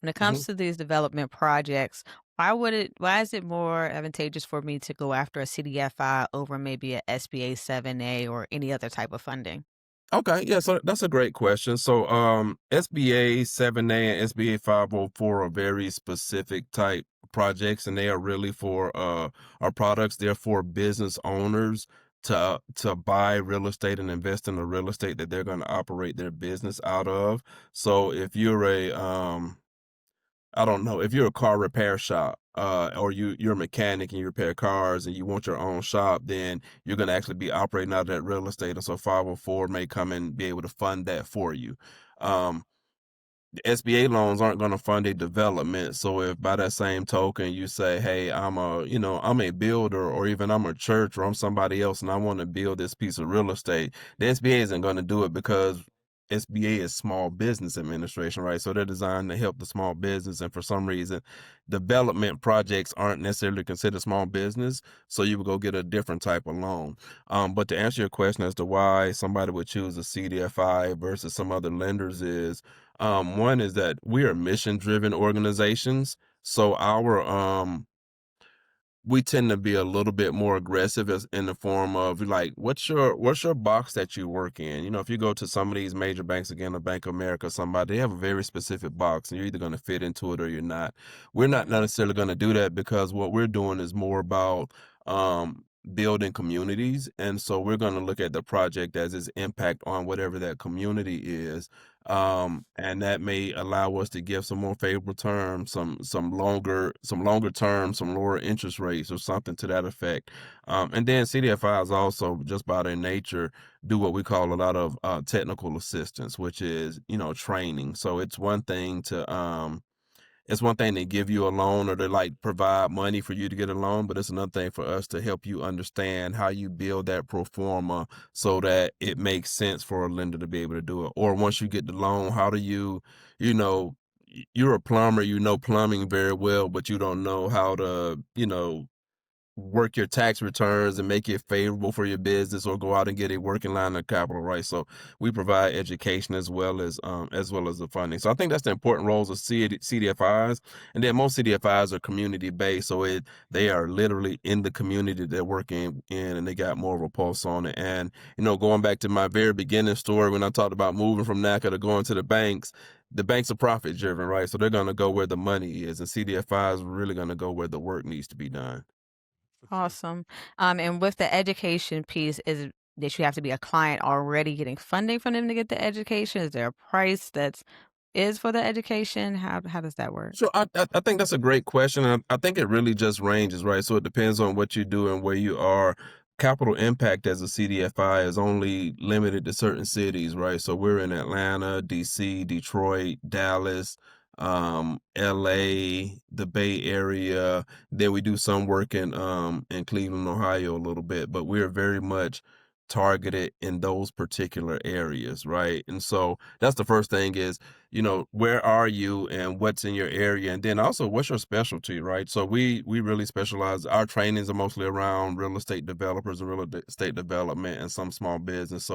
when it Mhm. comes to these development projects, why is it more advantageous for me to go after a CDFI over maybe a SBA 7A or any other type of funding? Okay, yeah, so that's a great question. So, SBA 7A and SBA 504 are very specific type projects, and they are really for our products. They're for business owners to buy real estate and invest in the real estate that they're going to operate their business out of. So, if you're a I don't know, if you're a car repair shop, or you're a mechanic and you repair cars and you want your own shop, then you're gonna actually be operating out of that real estate, and so 504 may come and be able to fund that for you. Um, the SBA loans aren't gonna fund a development, so if by that same token you say, "Hey, I'm a builder, or even I'm a church, or I'm somebody else, and I wanna build this piece of real estate," the SBA isn't gonna do it because SBA is Small Business Administration, right? So they're designed to help the small business, and for some reason, development projects aren't necessarily considered small business, so you would go get a different type of loan. But to answer your question as to why somebody would choose a CDFI versus some other lenders is, one is that we are mission driven organizations. So we tend to be a little bit more aggressive as in the form of like, what's your box that you work in? You know, if you go to some of these major banks, again, a Bank of America, somebody, they have a very specific box, and you're either going to fit into it or you're not. We're not necessarily going to do that, because what we're doing is more about building communities. And so we're going to look at the project as its impact on whatever that community is. And that may allow us to give some more favorable terms, some longer term, some lower interest rates or something to that effect. And then CDFIs also, just by their nature, do what we call a lot of technical assistance, which is, training. So it's one thing to give you a loan or to like provide money for you to get a loan, but it's another thing for us to help you understand how you build that pro forma so that it makes sense for a lender to be able to do it. Or once you get the loan, how do you know, you're a plumber, you know plumbing very well, but you don't know how to, work your tax returns and make it favorable for your business, or go out and get a working line of capital, right? So we provide education as well as the funding. So I think that's the important roles of CDFIs. And then most CDFIs are community based, so they are literally in the community they're working in, and they got more of a pulse on it. And going back to my very beginning story when I talked about moving from NACA to going to the banks are profit driven, right? So they're going to go where the money is, and CDFIs are really going to go where the work needs to be done. Awesome. And with the education piece, is it that you have to be a client already getting funding from them to get the education? Is there a price that's is for the education? How does that work? So I think that's a great question. And I think it really just ranges, right? So it depends on what you do and where you are. Capital impact as a CDFI is only limited to certain cities, right? So we're in Atlanta, DC, Detroit, Dallas, LA, the Bay Area. Then we do some work in Cleveland, Ohio a little bit, but we're very much targeted in those particular areas, right? And so that's the first thing is, where are you and what's in your area? And then also, what's your specialty, right? So we really specialize. Our trainings are mostly around real estate developers and real estate development and some small business. So